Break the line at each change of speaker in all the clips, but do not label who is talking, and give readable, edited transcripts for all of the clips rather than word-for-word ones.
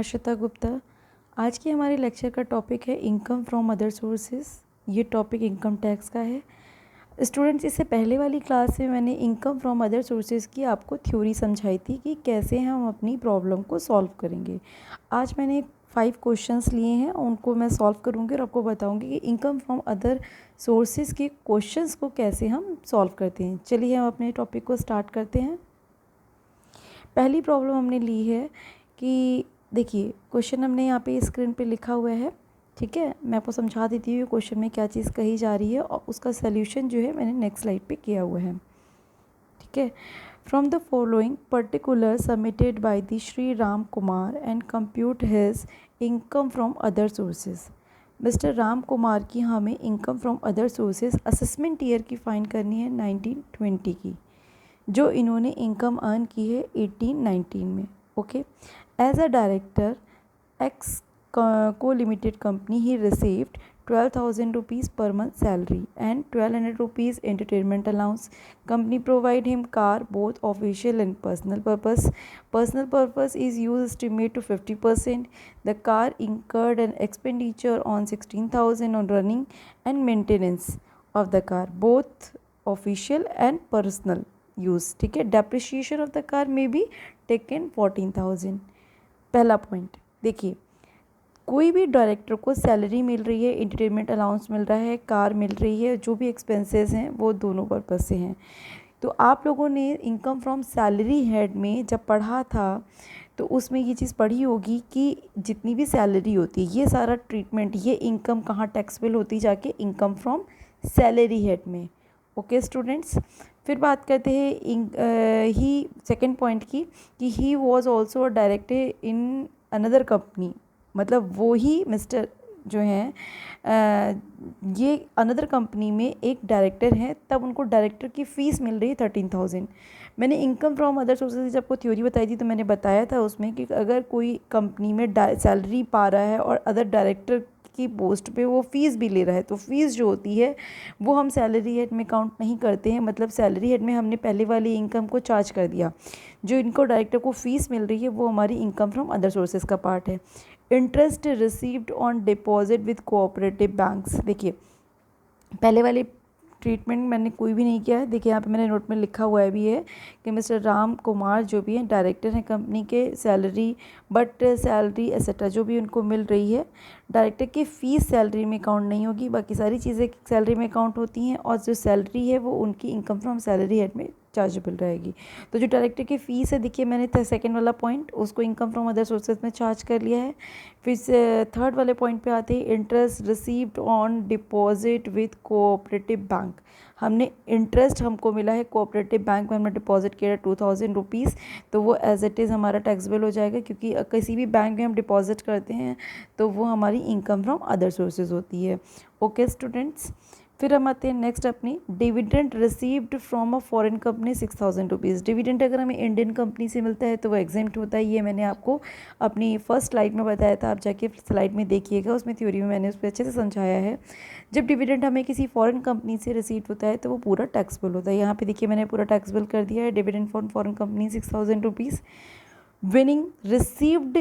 आशिता गुप्ता। आज की हमारे लेक्चर का टॉपिक है इनकम फ्रॉम अदर सोर्सेज। ये टॉपिक इनकम टैक्स का है। स्टूडेंट्स, इससे पहले वाली क्लास में मैंने इनकम फ्रॉम अदर सोर्सेज की आपको थ्योरी समझाई थी कि कैसे हम अपनी प्रॉब्लम को सॉल्व करेंगे। आज मैंने 5 क्वेश्चंस लिए हैं, उनको मैं सॉल्व करूँगी और आपको बताऊँगी कि इनकम फ्रॉम अदर सोर्सेज के क्वेश्चंस को कैसे हम सॉल्व करते हैं। चलिए हम अपने टॉपिक को स्टार्ट करते हैं। पहली प्रॉब्लम हमने ली है कि देखिए क्वेश्चन हमने यहाँ पे स्क्रीन पे लिखा हुआ है, ठीक है। मैं आपको समझा देती हूँ क्वेश्चन में क्या चीज़ कही जा रही है और उसका सल्यूशन जो है मैंने नेक्स्ट स्लाइड पे किया हुआ है, ठीक है। From the following particular submitted by the Shri Ram Kumar and compute his income from other sources. Mister Ram Kumar की हमें income from other sources assessment year की फाइंड करनी है 1920 की, जो इन्होंने इनकम अर्न की है 1819 में। Okay, as a director X co limited company he received 12,000 rupees per month salary and 1,200 rupees entertainment allowance. Company provide him car both official and personal purpose. Personal purpose is used estimate to 50%. The car incurred an expenditure on 16,000 on running and maintenance of the car, both official and personal use, ठीक है। Depreciation of the car में be taken 14,000। पहला point देखिए, कोई भी director को salary मिल रही है, एंटरटेनमेंट अलाउंस मिल रहा है, कार मिल रही है, जो भी एक्सपेंसेस हैं वो दोनों पर्पज़ से हैं। तो आप लोगों ने इनकम फ्रॉम सैलरी हेड में जब पढ़ा था तो उसमें ये चीज़ पढ़ी होगी कि जितनी भी सैलरी होती है ये सारा ट्रीटमेंट, ये इनकम कहाँ टैक्सेबल होती जाके इनकम फ्रॉम सैलरी हेड में। ओके स्टूडेंट्स, फिर बात करते हैं ही सेकेंड पॉइंट की कि he was also director in another company. मतलब वो ही मिस्टर जो हैं ये अनदर कंपनी में एक डायरेक्टर हैं, तब उनको डायरेक्टर की फ़ीस मिल रही है 13,000। मैंने इनकम फ्रॉम अदर सोर्सेज जब आपको थ्योरी बताई थी तो मैंने बताया था उसमें कि अगर कोई कंपनी में सैलरी पा रहा है और अदर डायरेक्टर की पोस्ट पे वो फ़ीस भी ले रहा है तो फ़ीस जो होती है वो हम सैलरी हेड में काउंट नहीं करते हैं। मतलब सैलरी हेड में हमने पहले वाली इनकम को चार्ज कर दिया, जो इनको डायरेक्टर को फ़ीस मिल रही है वो हमारी इनकम फ्रॉम अदर सोर्सेज का पार्ट है। Interest received on deposit with cooperative banks. देखिए पहले वाले ट्रीटमेंट मैंने कोई भी नहीं किया है। देखिए यहाँ पे मैंने नोट में लिखा हुआ है भी है कि मिस्टर राम कुमार जो भी हैं डायरेक्टर हैं कंपनी के, सैलरी एक्सेट्रा जो भी उनको मिल रही है, डायरेक्टर की फ़ीस सैलरी में काउंट नहीं होगी, बाकी सारी चीज़ें सैलरी में काउंट होती हैं और जो सैलरी है वो उनकी इनकम फ्रॉम सैलरी हेड में चार्जेबल रहेगी। तो जो डायरेक्टर की फ़ीस है, देखिए मैंने सेकंड वाला पॉइंट उसको इनकम फ्रॉम अदर सोर्सेज में चार्ज कर लिया है। फिर से थर्ड वाले पॉइंट पे आते हैं, interest received on deposit with cooperative bank. हमने इंटरेस्ट हमको मिला है कोऑपरेटिव बैंक में, हमने डिपॉजिट किया 2,000 रुपीज़, तो वो एज इट इज़ हमारा टैक्सेबल हो जाएगा क्योंकि किसी भी बैंक में हम डिपॉजिट करते हैं तो वो हमारी इनकम फ्रॉम अदर सोर्सेज होती है। ओके स्टूडेंट्स, फिर हम आते हैं नेक्स्ट अपनी dividend received from a foreign company 6,000 rupees. Dividend अगर हमें इंडियन कंपनी से मिलता है तो वो एग्जेम्प्ट होता है। ये मैंने आपको अपनी फर्स्ट स्लाइड में बताया था, आप जाके स्लाइड में देखिएगा, उसमें थ्योरी में मैंने उस पर अच्छे से समझाया है। जब डिविडेंड हमें किसी फॉरेन कंपनी से रिसीव होता है तो वो पूरा टैक्सेबल होता है। यहाँ पे देखिए मैंने पूरा टैक्सेबल कर दिया है। Dividend from foreign company 6,000 rupees. Winning received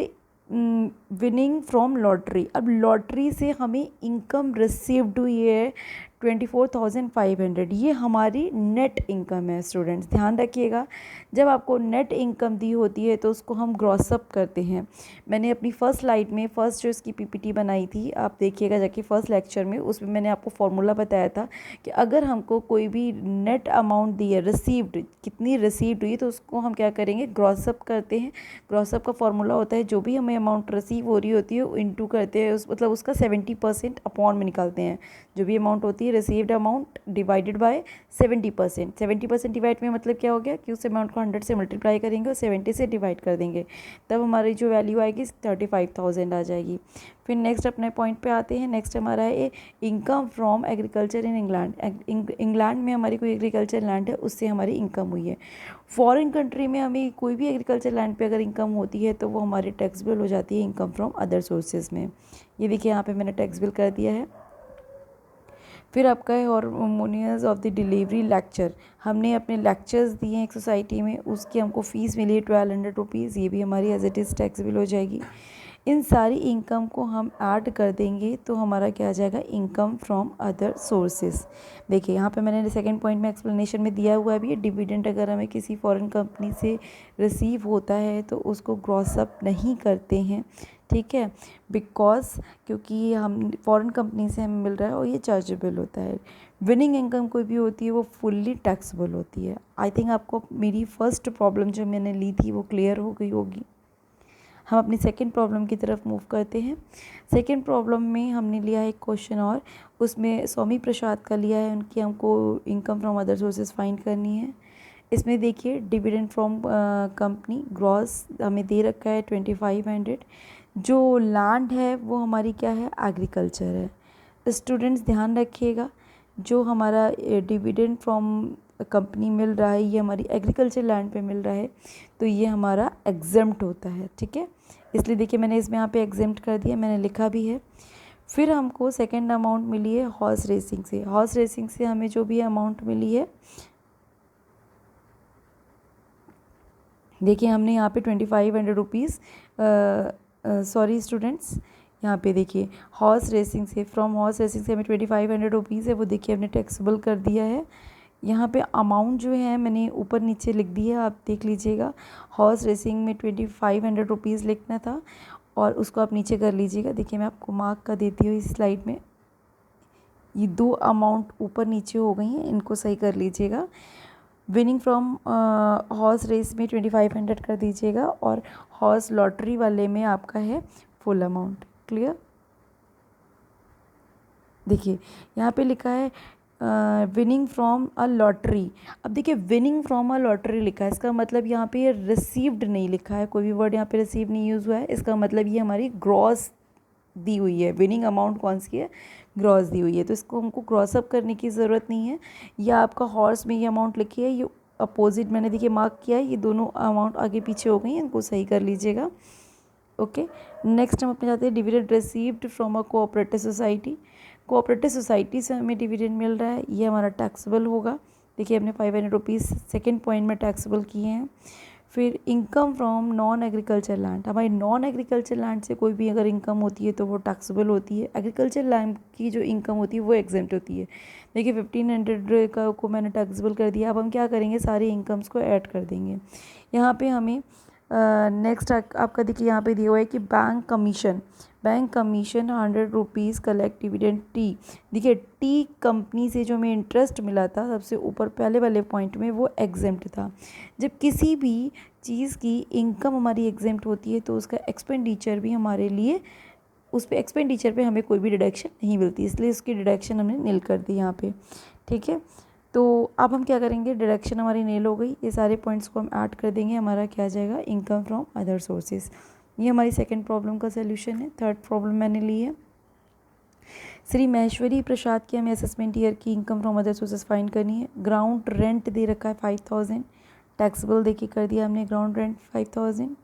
winning from lottery. अब लॉटरी से हमें इनकम रिसीव्ड हुई है 24,500। ये हमारी नेट इनकम है स्टूडेंट्स, ध्यान रखिएगा। जब आपको नेट इनकम दी होती है तो उसको हम ग्रॉसअप करते हैं। मैंने अपनी फर्स्ट स्लाइड में फर्स्ट जो इसकी पीपीटी बनाई थी, आप देखिएगा जाके फर्स्ट लेक्चर में, उसमें मैंने आपको फॉर्मूला बताया था कि अगर हमको कोई भी नेट अमाउंट दी है, रिसीव्ड कितनी रिसीव्ड हुई, तो उसको हम क्या करेंगे, ग्रॉसअप करते हैं। ग्रॉसअप का फॉर्मूला होता है जो भी हमें अमाउंट रिसीव हो रही होती है इंटू करते हैं, मतलब उसका 70% अपॉन में निकालते हैं। जो भी अमाउंट होती है received amount divided by 70%। 70% divide में मतलब क्या हो गया कि उस अमाउंट को 100 से मल्टीप्लाई करेंगे और 70 से डिवाइड कर देंगे, तब हमारी जो वैल्यू आएगी 35,000 आ जाएगी। फिर नेक्स्ट अपने पॉइंट पे आते हैं। नेक्स्ट हमारा है income from agriculture in England. England में हमारी कोई एग्रीकल्चर लैंड है, उससे हमारी इनकम हुई है। फॉरेन कंट्री में हमें कोई भी एग्रीकल्चर लैंड पे अगर इनकम होती है तो वो हमारी टैक्सेबल हो जाती है इनकम फ्रॉम अदर सोर्सेज में। ये देखिए यहाँ पे मैंने टैक्सेबल कर दिया है। फिर आपका है harmonious of the delivery lecture. हमने अपने लेक्चर्स दिए हैं एक सोसाइटी में, उसकी हमको फ़ीस मिली है 1,200 रुपीज़। ये भी हमारी एज इट इज़ टैक्सेबल हो जाएगी। इन सारी इनकम को हम ऐड कर देंगे तो हमारा क्या आ जाएगा, इनकम फ्रॉम अदर सोर्सेज। देखिए यहाँ पे मैंने सेकंड पॉइंट में एक्सप्लेनेशन में दिया हुआ है भी, डिविडेंड अगर हमें किसी फॉरेन कंपनी से रिसीव होता है तो उसको ग्रॉस अप नहीं करते हैं, ठीक है, बिकॉज क्योंकि हम फॉरेन कंपनी से हमें मिल रहा है और ये चार्जेबल होता है। विनिंग इनकम कोई भी होती है वो फुल्ली टैक्सेबल होती है। आई थिंक आपको मेरी फर्स्ट प्रॉब्लम जो मैंने ली थी वो क्लियर हो गई होगी। हम अपनी सेकंड प्रॉब्लम की तरफ मूव करते हैं। सेकंड प्रॉब्लम में हमने लिया है एक क्वेश्चन और उसमें स्वामी प्रसाद का लिया है, उनकी हमको income from other sources find करनी है। इसमें देखिए डिविडेंड फ्रॉम कंपनी ग्रॉस हमें दे रखा है 2500। जो लैंड है वो हमारी क्या है, एग्रीकल्चर है। स्टूडेंट्स ध्यान रखिएगा, जो हमारा डिविडेंड फ्रॉम कंपनी मिल रहा है ये हमारी एग्रीकल्चर लैंड पे मिल रहा है, तो ये हमारा एग्जेम्प्ट होता है, ठीक है। इसलिए देखिए मैंने इसमें यहाँ पे एग्जेम्प्ट कर दिया, मैंने लिखा भी है। फिर हमको सेकेंड अमाउंट मिली है हॉर्स रेसिंग से। हॉर्स रेसिंग से हमें जो भी अमाउंट मिली है, देखिए हमने यहाँ पे 2500 रुपीज़, सॉरी स्टूडेंट्स, यहाँ पे देखिए हॉर्स रेसिंग से, फ्रॉम हॉर्स रेसिंग से हमें 2500 रुपीज़ है वो देखिए हमने टैक्सेबल कर दिया है। यहाँ पे अमाउंट जो है मैंने ऊपर नीचे लिख दी है, आप देख लीजिएगा। हॉर्स रेसिंग में 2500 रुपीज़ लिखना था और उसको आप नीचे कर लीजिएगा। देखिए मैं आपको मार्क कर देती हूँ इस स्लाइड में, ये दो अमाउंट ऊपर नीचे हो गई हैं, इनको सही कर लीजिएगा। विनिंग फ्रॉम हॉर्स रेस में 2500 कर दीजिएगा और हॉर्स लॉटरी वाले में आपका है फुल अमाउंट। क्लियर। देखिए यहाँ पे लिखा है विनिंग फ्रॉम अ लॉटरी। अब देखिए विनिंग फ्रॉम अ लॉटरी लिखा है, इसका मतलब यहाँ पे ये रिसीव्ड नहीं लिखा है, कोई भी वर्ड यहाँ पे रिसीव नहीं यूज़ हुआ है। इसका मतलब ये हमारी ग्रॉस दी हुई है, विनिंग अमाउंट कौन सी है, ग्रॉस दी हुई है, तो इसको हमको क्रॉस अप करने की ज़रूरत नहीं है। या आपका हॉर्स में ये अमाउंट लिखी है, ये अपोजिट मैंने देखिए मार्क किया है, ये दोनों अमाउंट आगे पीछे हो गई हैं, इनको सही कर लीजिएगा। ओके, नेक्स्ट हम अपने जाते हैं dividend received from a cooperative society. Cooperative society से हमें डिविडेंड मिल रहा है, ये हमारा टैक्सेबल होगा। देखिए हमने 500 रुपीज़ सेकेंड पॉइंट में टैक्सेबल किए हैं। फिर income from non agriculture land, हमारी नॉन एग्रीकल्चर लैंड से कोई भी अगर इनकम होती है तो वो टैक्सेबल होती है। एग्रीकल्चर लैंड की जो इनकम होती है वो एग्जेम्प्ट होती है। देखिए 1500 का को मैंने टैक्सेबल कर दिया। अब हम क्या करेंगे, सारी इनकम्स को ऐड कर देंगे। यहाँ पे हमें नेक्स्ट आपका देखिए यहाँ पे दिया हुआ है कि bank commission, bank commission 100 rupees collect dividend T. देखिए टी कंपनी से जो हमें इंटरेस्ट मिला था सबसे ऊपर पहले वाले पॉइंट में, वो एग्जेम्प्ट था। जब किसी भी चीज़ की इनकम हमारी एग्जेम्प्ट होती है तो उसका एक्सपेंडिचर भी हमारे लिए, उस पर एक्सपेंडिचर पे हमें कोई भी डिडक्शन नहीं मिलती, इसलिए उसकी डिडक्शन हमने नील कर दी यहाँ पे, ठीक है। तो अब हम क्या करेंगे, डिडक्शन हमारी नील हो गई, ये सारे पॉइंट्स को हम ऐड कर देंगे, हमारा क्या आ जाएगा, इनकम फ्रॉम अदर सोर्सेज। ये हमारी सेकंड प्रॉब्लम का सोल्यूशन है। थर्ड प्रॉब्लम मैंने ली है, श्री महेश्वरी प्रसाद की हमें असेसमेंट ईयर की income from other sources find करनी है। ग्राउंड रेंट दे रखा है 5000, टैक्सेबल देखिए कर दिया हमने ग्राउंड रेंट 5000।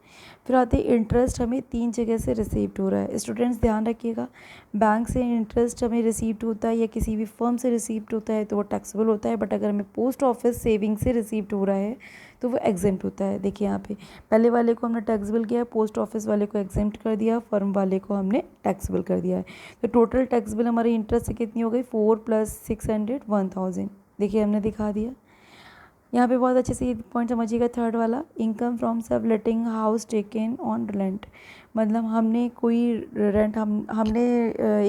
फिर आते हैं इंटरेस्ट, हमें 3 जगह से रिसीव्ड हो रहा है। स्टूडेंट्स ध्यान रखिएगा, बैंक से इंटरेस्ट हमें रिसीव्ड होता है या किसी भी फर्म से रिसीव्ड होता है तो वो टैक्सेबल होता है, बट अगर हमें पोस्ट ऑफिस सेविंग से रिसीव्ड हो रहा है तो वो एग्जेम्प्ट होता है। देखिए यहाँ पे पहले वाले को हमने टैक्सेबल किया, पोस्ट ऑफिस वाले को एग्जेम्प्ट कर दिया, फर्म वाले को हमने टैक्सेबल कर दिया है। तो टोटल टैक्सेबल हमारी इंटरेस्ट से कितनी हो गई, 4 + 600 1000। देखिए हमने दिखा दिया। यहाँ पे बहुत अच्छे से ये पॉइंट समझिएगा, थर्ड वाला, इनकम फ्रॉम सब लेटिंग हाउस टेकन ऑन रेंट। मतलब हमने कोई रेंट, हमने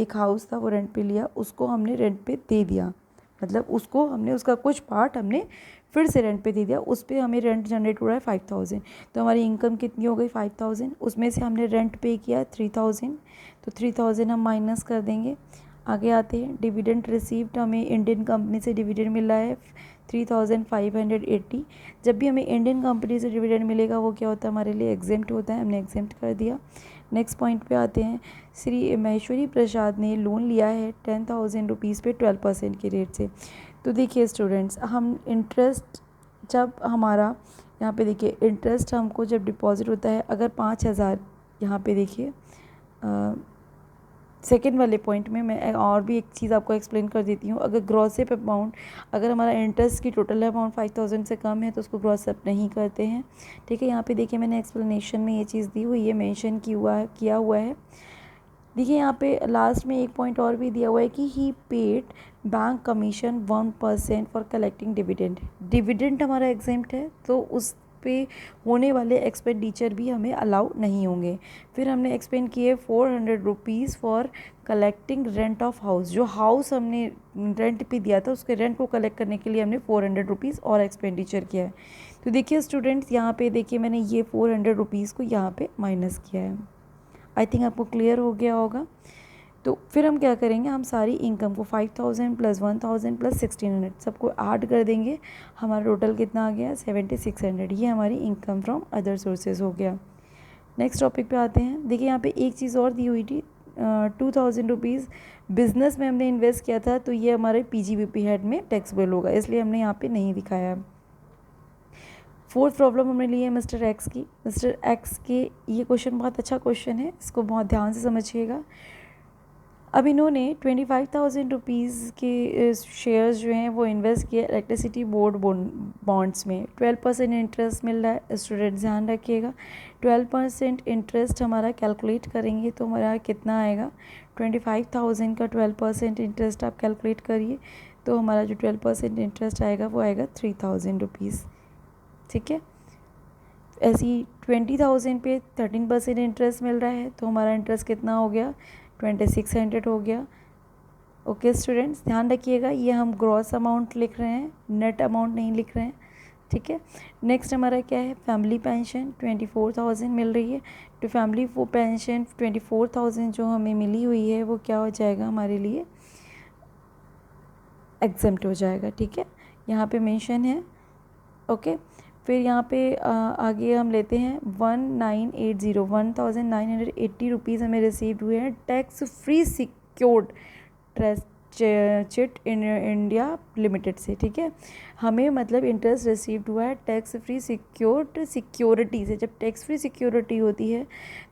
एक हाउस था वो रेंट पे लिया, उसको हमने रेंट पे दे दिया, मतलब उसको हमने उसका कुछ पार्ट हमने फिर से रेंट पे दे दिया, उस पर हमें रेंट जनरेट हो रहा है 5000। तो हमारी इनकम कितनी हो गई 5000, उसमें से हमने रेंट पे किया 3000, तो 3000 हम माइनस कर देंगे। आगे आते हैं, डिविडेंड रिसीव्ड, हमें इंडियन कंपनी से डिविडेंड मिला है 3580। जब भी हमें इंडियन कंपनी से डिविडेंड मिलेगा वो क्या होता है, हमारे लिए एग्जेम्प्ट होता है, हमने एग्जेम्प्ट कर दिया। नेक्स्ट पॉइंट पे आते हैं, श्री महेश्वरी प्रसाद ने लोन लिया है 10,000 रुपीज़ पे 12% के रेट से। तो देखिए स्टूडेंट्स, हम इंटरेस्ट जब हमारा यहाँ पे देखिए इंटरेस्ट हमको जब डिपॉजिट होता है, अगर 5000, यहाँ पे देखिए सेकेंड वाले पॉइंट में मैं और भी एक चीज़ आपको एक्सप्लेन कर देती हूँ। अगर ग्रॉस अप अमाउंट, अगर हमारा इंटरेस्ट की टोटल अमाउंट 5000 से कम है तो उसको ग्रॉस अप नहीं करते हैं। ठीक है, यहाँ पे देखिए मैंने एक्सप्लेनेशन में ये चीज़ दी हुई है, मेंशन किया हुआ है। देखिए यहाँ पे लास्ट में एक पॉइंट और भी दिया हुआ है कि he paid bank commission 1% for collecting dividend. Dividend हमारा एग्जेम्प्ट है तो उस पे होने वाले एक्सपेंडिचर भी हमें अलाउ नहीं होंगे। फिर हमने एक्सप्लेन किए 400 rupees for collecting rent of house. जो हाउस हमने रेंट पे दिया था उसके रेंट को कलेक्ट करने के लिए हमने 400 रुपीज़ और एक्सपेंडिचर किया है। तो देखिए स्टूडेंट्स, यहाँ पे देखिए मैंने ये 400 रुपीज़ को यहाँ पे माइनस किया है। आई थिंक आपको क्लियर हो गया होगा। तो फिर हम क्या करेंगे, हम सारी इनकम को 5000 प्लस 1000 प्लस 1600 सबको ऐड कर देंगे। हमारा टोटल कितना आ गया, 7600। ये हमारी इनकम फ्रॉम अदर सोर्सेज हो गया। नेक्स्ट टॉपिक पे आते हैं। देखिए यहाँ पे एक चीज़ और दी हुई थी, 2000 रुपीज़ बिजनेस में हमने इन्वेस्ट किया था, तो ये हमारे PGBP हेड में टैक्सेबल होगा, इसलिए हमने यहाँ पे नहीं दिखाया है। फोर्थ प्रॉब्लम हमने ली है मिस्टर एक्स की। मिस्टर एक्स के ये क्वेश्चन बहुत अच्छा क्वेश्चन है, इसको बहुत ध्यान से समझिएगा। अब इन्होंने 25,000 रुपीज़ के शेयर्स जो हैं वो इन्वेस्ट किए इलेक्ट्रिसिटी बोर्ड बॉन्ड्स में। 12% इंटरेस्ट मिल रहा है। स्टूडेंट ध्यान रखिएगा, 12% इंटरेस्ट हमारा कैलकुलेट करेंगे तो हमारा कितना आएगा, 25,000 का 12% इंटरेस्ट आप कैलकुलेट करिए तो हमारा जो 12% इंटरेस्ट आएगा वो आएगा 3000 रुपीज़। ठीक है, ऐसी 20,000 पे 13% इंटरेस्ट मिल रहा है तो हमारा इंटरेस्ट कितना हो गया, 2600 हो गया। ओके स्टूडेंट्स, ध्यान रखिएगा ये हम ग्रॉस अमाउंट लिख रहे हैं, नेट अमाउंट नहीं लिख रहे हैं। ठीक है, नेक्स्ट हमारा क्या है, फैमिली पेंशन 24,000 मिल रही है। तो फैमिली वो पेंशन 24,000 जो हमें मिली हुई है वो क्या हो जाएगा, हमारे लिए एग्जेम्प्ट हो जाएगा। ठीक है, यहाँ पे मेंशन है। ओके, फिर यहाँ पे आगे हम लेते हैं 1980 रुपीज़ हमें रिसीव्ड हुए हैं tax free secured chit in India limited से। ठीक है, हमें मतलब इंटरेस्ट रिसीव्ड हुआ है टैक्स फ्री सिक्योर्ड सिक्योरिटी से। जब टैक्स फ्री सिक्योरिटी होती है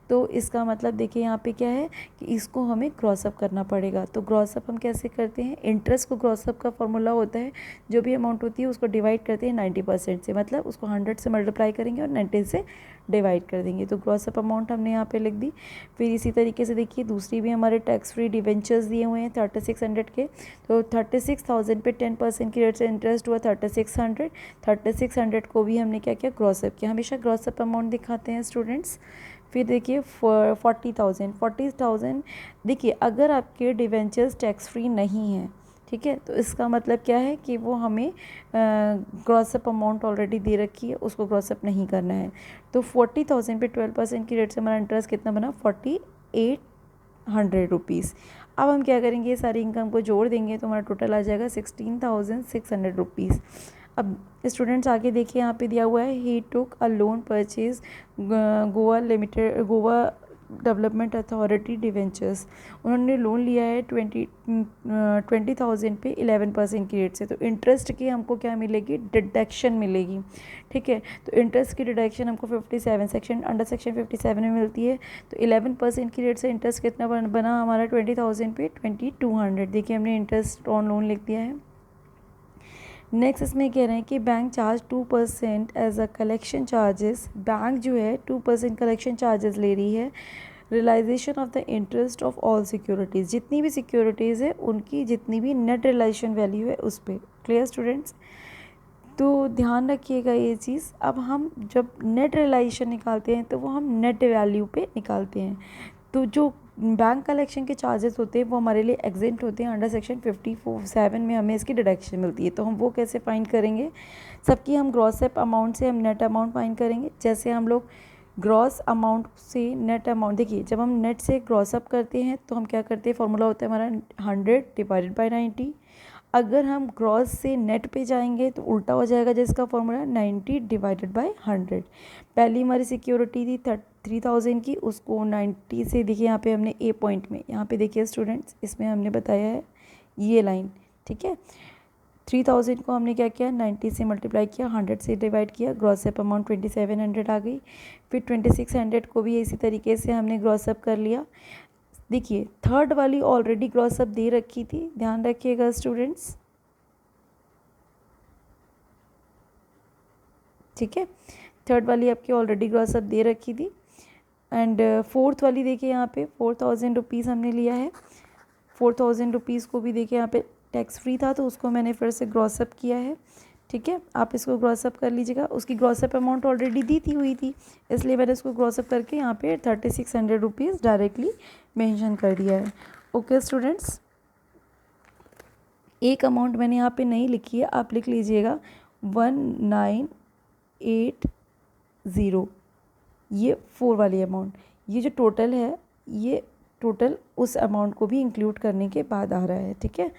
तो इसका मतलब देखिए यहाँ पे क्या है कि इसको हमें क्रॉसअप करना पड़ेगा। तो क्रॉसअप हम कैसे करते हैं, इंटरेस्ट को क्रॉसअप का फॉर्मूला होता है, जो भी अमाउंट होती है उसको डिवाइड करते हैं 90% से, मतलब उसको 100 से मल्टीप्लाई करेंगे और 90 से डिवाइड कर देंगे। तो क्रॉसअप अमाउंट हमने यहाँ पे लिख दी। फिर इसी तरीके से देखिए दूसरी भी हमारे टैक्स फ्री डिवेंचर्स दिए हुए हैं 3600 के। तो 36,000 पे 10% की रेट से इंटरेस्ट हुआ 3600 को भी हमने क्या किया, क्रॉसअप किया। हमेशा क्रॉसअप अमाउंट दिखाते हैं स्टूडेंट्स। फिर देखिए 40,000 देखिए अगर आपके डिवेंचर्स टैक्स फ्री नहीं हैं, ठीक है, तो इसका मतलब क्या है कि वो हमें ग्रॉसअप अमाउंट ऑलरेडी दे रखी है, उसको ग्रॉसअप नहीं करना है। तो 40,000 पे 12% की रेट से हमारा इंटरेस्ट कितना बना, 4800 रुपीज़। अब हम क्या करेंगे, ये सारी इनकम को जोड़ देंगे तो हमारा टोटल आ जाएगा 16,600 रुपीज़। अब स्टूडेंट्स आगे देखिए यहाँ पे दिया हुआ है, he took a loan purchase Goa development authority debentures. उन्होंने लोन लिया है 20,000 पे 11% की रेट से। तो इंटरेस्ट की हमको क्या मिलेगी, डिडक्शन मिलेगी। ठीक है, तो इंटरेस्ट की डिडक्शन हमको 57 सेक्शन अंडर सेक्शन 57 में मिलती है। तो 11% की रेट से इंटरेस्ट कितना बना हमारा 20,000 पे 2200। देखिए हमने इंटरेस्ट ऑन लोन लिख दिया है। नेक्स्ट इसमें कह रहे हैं कि bank charge 2% as a collection charges. Bank जो है 2% कलेक्शन चार्जेस ले रही है realisation of the interest of all securities. जितनी भी सिक्योरिटीज़ है उनकी जितनी भी नेट रियलाइजेशन वैल्यू है उस पर। क्लियर स्टूडेंट्स, तो ध्यान रखिएगा ये चीज़। अब हम जब नेट रियलाइजेशन निकालते हैं तो वो हम नेट वैल्यू पे निकालते हैं। तो जो बैंक कलेक्शन के चार्जेस होते हैं वो हमारे लिए एग्जेम्प्ट होते हैं, अंडर सेक्शन 57 में हमें इसकी डिडक्शन मिलती है। तो हम वो कैसे फाइंड करेंगे, सबकी हम ग्रॉसअप अमाउंट से हम नेट अमाउंट फाइंड करेंगे। जैसे हम लोग ग्रॉस अमाउंट से नेट अमाउंट, देखिए जब हम नेट से ग्रॉसअप करते हैं तो हम क्या करते हैं, फॉर्मूला होता है हमारा 100 डिवाइडेड बाई 90। अगर हम ग्रॉस से नेट पे जाएंगे तो उल्टा हो जाएगा, जिसका फॉर्मूला 90 डिवाइडेड बाई 100। पहली हमारी सिक्योरिटी थी 3,000 की, उसको 90 से देखिए यहाँ पे हमने ए पॉइंट में, यहाँ पे देखिए स्टूडेंट्स इसमें हमने बताया है ये लाइन। ठीक है, 3,000 को हमने क्या किया, 90 से मल्टीप्लाई किया, 100 से डिवाइड किया, ग्रॉसअप अमाउंट 2700 आ गई। फिर 2600 को भी इसी तरीके से हमने ग्रॉसअप कर लिया। देखिए थर्ड वाली ऑलरेडी ग्रॉस अप दे रखी थी, ध्यान रखिएगा स्टूडेंट्स, ठीक है। थर्ड वाली आपकी ऑलरेडी ग्रॉस अप दे रखी थी। एंड फोर्थ वाली देखिए यहाँ पे 4000 रुपीज़ हमने लिया है। 4000 रुपीज़ को भी देखिए यहाँ पे टैक्स फ्री था, तो उसको मैंने फिर से ग्रॉस अप किया है, ठीक है। आप इसको ग्रॉस अप कर लीजिएगा, उसकी ग्रॉस अप अमाउंट ऑलरेडी दी थी हुई थी, इसलिए मैंने इसको ग्रॉस अप करके यहाँ पे 3600 रुपीज़ डायरेक्टली मेंशन कर दिया है। ओके स्टूडेंट्स, एक अमाउंट मैंने यहाँ पे नहीं लिखी है, आप लिख लीजिएगा 1980, ये 4 वाली अमाउंट। ये जो टोटल है, ये टोटल उस अमाउंट को भी इंक्लूड करने के बाद आ रहा है, ठीक है।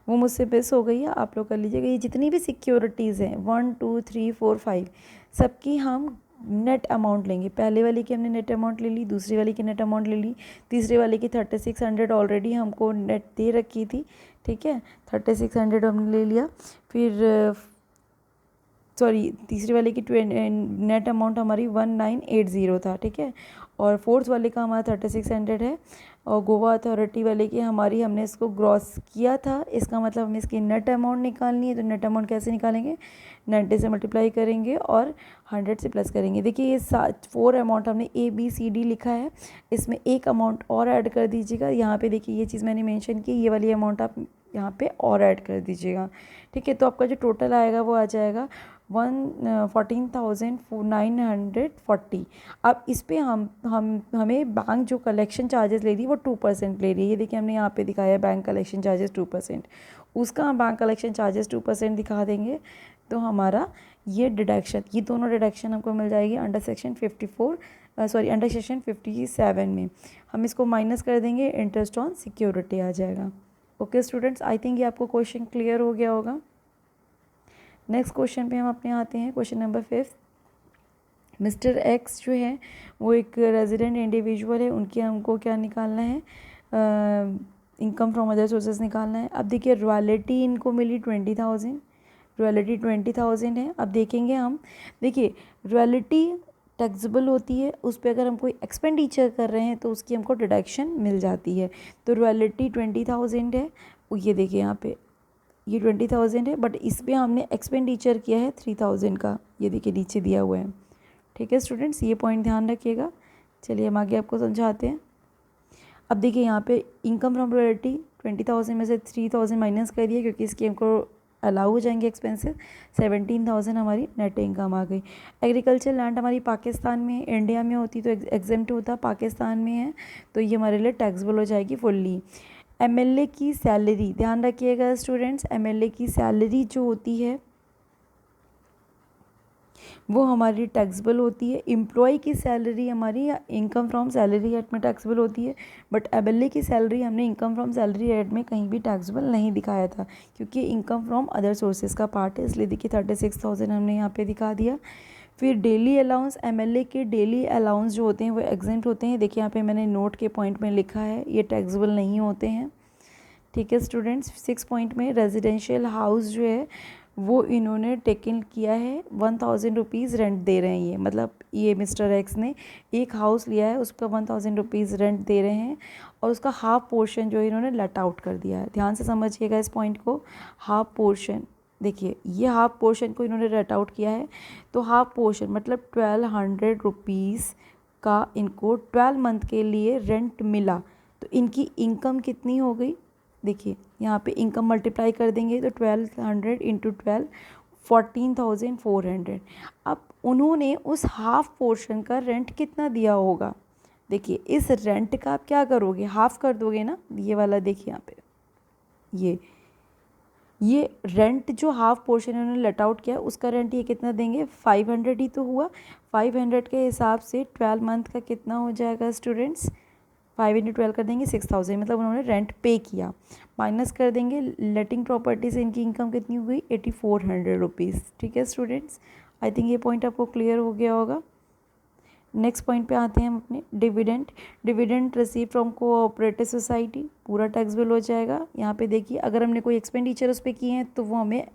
वो मुझसे मिस हो गई है, आप लोग कर लीजिएगा। ये जितनी भी सिक्योरिटीज़ हैं 1 2 3 4 5 सबकी हम नेट अमाउंट लेंगे। पहले वाली की हमने नेट अमाउंट ले ली, दूसरी वाली की नेट अमाउंट ले ली, तीसरी वाली की 3600 ऑलरेडी हमको नेट दे रखी थी, ठीक है। 3600 हमने ले लिया। फिर सॉरी, तीसरी वाले की नेट अमाउंट हमारी 1980 था, ठीक है। और फोर्थ वाले का हमारा 3600 है। और गोवा अथॉरिटी वाले की हमारी, हमने इसको ग्रॉस किया था, इसका मतलब हमें इसकी नेट अमाउंट निकालनी है। तो नेट अमाउंट कैसे निकालेंगे, 90 से मल्टीप्लाई करेंगे और 100 से प्लस करेंगे। देखिए ये 4 अमाउंट हमने ABCD लिखा है, इसमें एक अमाउंट और ऐड कर दीजिएगा। यहाँ पे देखिए ये चीज़ मैंने मेंशन की, ये वाली अमाउंट आप यहाँ पे और ऐड कर दीजिएगा, ठीक है। तो आपका जो टोटल आएगा वो आ जाएगा 14,940। अब इस पर हमें बैंक जो कलेक्शन चार्जेस ले रही है वो 2% ले रही है। ये देखिए हमने यहाँ पे दिखाया है बैंक कलेक्शन चार्जेस 2%, उसका हम बैंक कलेक्शन चार्जेस 2% दिखा देंगे, तो हमारा ये डिडक्शन, ये दोनों डिडक्शन हमको मिल जाएगी अंडर सेक्शन 57 में। हम इसको माइनस कर देंगे, इंटरेस्ट ऑन सिक्योरिटी आ जाएगा। ओके स्टूडेंट्स, आई थिंक ये आपको क्वेश्चन क्लियर हो गया होगा। नेक्स्ट क्वेश्चन पे हम अपने आते हैं, क्वेश्चन नंबर 5। मिस्टर एक्स जो है वो एक रेजिडेंट इंडिविजुअल है, उनकी हमको क्या निकालना है, इनकम फ्रॉम अदर सोर्सेज निकालना है। अब देखिए रॉयल्टी इनको मिली 20,000, रॉयल्टी 20,000 है। अब देखेंगे हम, देखिए रॉयल्टी टैक्सेबल होती है, उस पर अगर हम कोई एक्सपेंडिचर कर रहे हैं तो उसकी हमको डिडक्शन मिल जाती है। तो रॉयल्टी 20,000 है, ये देखिए यहाँ पे ये 20,000 है, बट इस पर हमने एक्सपेंडिचर किया है 3,000 का, ये देखिए नीचे दिया हुआ है, ठीक है स्टूडेंट्स, ये पॉइंट ध्यान रखिएगा। चलिए हम आगे आपको समझाते हैं। अब देखिए यहाँ पे इनकम फ्रॉम रॉयल्टी 20,000 में से 3,000 माइनस कर दिया, क्योंकि इसके हमको अलाउ हो जाएंगे एक्सपेंसेस। 17,000 हमारी नेट इनकम आ गई। एग्रीकल्चर लैंड हमारी पाकिस्तान में, इंडिया में होती तो एग्जेम्प्ट होता, पाकिस्तान में है तो ये हमारे लिए टैक्सेबल हो जाएगी फुल्ली। MLA की सैलरी, ध्यान रखिएगा स्टूडेंट्स, MLA की सैलरी जो होती है वो हमारी टैक्सेबल होती है। एम्प्लॉय की सैलरी हमारी इनकम फ्रॉम सैलरी एड में टैक्सेबल होती है, बट MLA की सैलरी हमने इनकम फ्रॉम सैलरी एड में कहीं भी टैक्सेबल नहीं दिखाया था, क्योंकि इनकम फ्रॉम अदर सोर्सेज का पार्ट है, इसलिए देखिए 36,000 हमने यहाँ पे दिखा दिया। फिर डेली अलाउंस, MLA के डेली अलाउंस जो होते हैं वो एग्जेम्प्ट होते हैं। देखिए यहाँ पे मैंने नोट के पॉइंट में लिखा है, ये टैक्सेबल नहीं होते हैं, ठीक है स्टूडेंट्स। 6 पॉइंट में रेजिडेंशियल हाउस जो है वो इन्होंने टेकन किया है, 1,000 रुपीज़ रेंट दे रहे हैं। ये मतलब ये मिस्टर एक्स ने एक हाउस लिया है, उसका 1,000 रुपीज़ रेंट दे रहे हैं, और उसका हाफ पोर्शन जो है इन्होंने लेट आउट कर दिया है। ध्यान से समझिएगा इस पॉइंट को, हाफ पोर्शन, देखिए ये हाफ पोर्शन को इन्होंने लेट आउट किया है। तो हाफ पोर्शन मतलब 1,200 रुपीज़ का इनको 12 मंथ के लिए रेंट मिला, तो इनकी इनकम कितनी हो गई, देखिए यहाँ पे इनकम मल्टीप्लाई कर देंगे तो 1,200 इंटू 12 14,400। अब उन्होंने उस हाफ पोर्शन का रेंट कितना दिया होगा, देखिए इस रेंट का आप क्या करोगे, हाफ कर दोगे ना, ये वाला देखिए यहाँ पे ये रेंट जो हाफ पोर्शन उन्होंने लेट आउट किया उसका रेंट ये कितना देंगे, 500 ही तो हुआ। 500 के हिसाब से 12 मंथ का कितना हो जाएगा स्टूडेंट्स, 5 इंटू 12 कर देंगे 6,000, मतलब उन्होंने रेंट पे किया। माइनस कर देंगे लेटिंग प्रॉपर्टी से इनकी इनकम कितनी हुई, 8,400 रुपीज़, ठीक है स्टूडेंट्स। आई थिंक ये पॉइंट आपको क्लियर हो गया होगा। नेक्स्ट पॉइंट पे आते हैं हम अपने, dividend. Dividend receive from cooperative society, पूरा टैक्सेबल हो जाएगा। यहाँ पे देखिए अगर हमने कोई एक्सपेंडिचर उस पर किए हैं तो वो हमें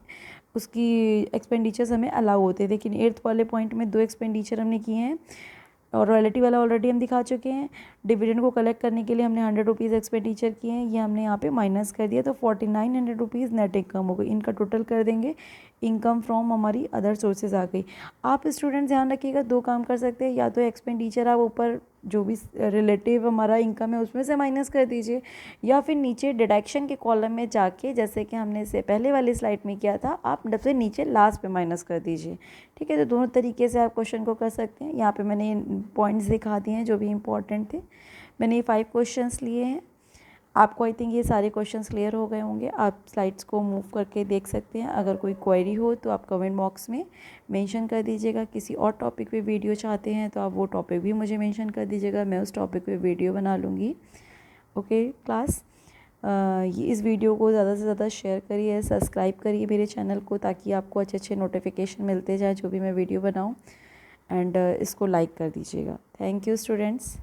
उसकी एक्सपेंडिचर्स हमें अलाउ होते हैं। लेकिन 8th वाले पॉइंट में 2 एक्सपेंडिचर हमने किए हैं, और रॉयल्टी वाला ऑलरेडी हम दिखा चुके हैं। डिविडेंड को कलेक्ट करने के लिए हमने 100 रुपीज़ एक्सपेंडिचर किए हैं, ये हमने यहाँ पे माइनस कर दिया, तो 4900 रुपीज़ नेट इनकम हो गई। इनका टोटल कर देंगे, इनकम फ्रॉम हमारी अदर सोर्सेज आ गई। आप स्टूडेंट ध्यान रखिएगा, दो काम कर सकते हैं, या तो एक्सपेंडिचर आप ऊपर जो भी रिलेटिव हमारा इनकम है उसमें से माइनस कर दीजिए, या फिर नीचे डिडक्शन के कॉलम में जाके, जैसे कि हमने इससे पहले वाली स्लाइड में किया था, आप सबसे नीचे लास्ट पे माइनस कर दीजिए। ठीक है, तो दोनों तरीके से आप क्वेश्चन को कर सकते हैं। यहाँ पे मैंने पॉइंट्स दिखा दिए हैं जो भी इंपॉर्टेंट थे। मैंने ये 5 क्वेश्चंस लिए हैं। आपको आई थिंक ये सारे क्वेश्चंस क्लियर हो गए होंगे। आप स्लाइड्स को मूव करके देख सकते हैं। अगर कोई क्वेरी हो तो आप कमेंट बॉक्स में मेंशन कर दीजिएगा। किसी और टॉपिक पे वीडियो चाहते हैं तो आप वो टॉपिक भी मुझे मेंशन कर दीजिएगा, मैं उस टॉपिक पे वीडियो बना लूँगी। ओके क्लास, ये इस वीडियो को ज़्यादा से ज़्यादा शेयर करिए, सब्सक्राइब करिए मेरे चैनल को, ताकि आपको अच्छे अच्छे नोटिफिकेशन मिलते जाए जो भी मैं वीडियो बनाऊँ, एंड इसको लाइक कर दीजिएगा। Thank you students.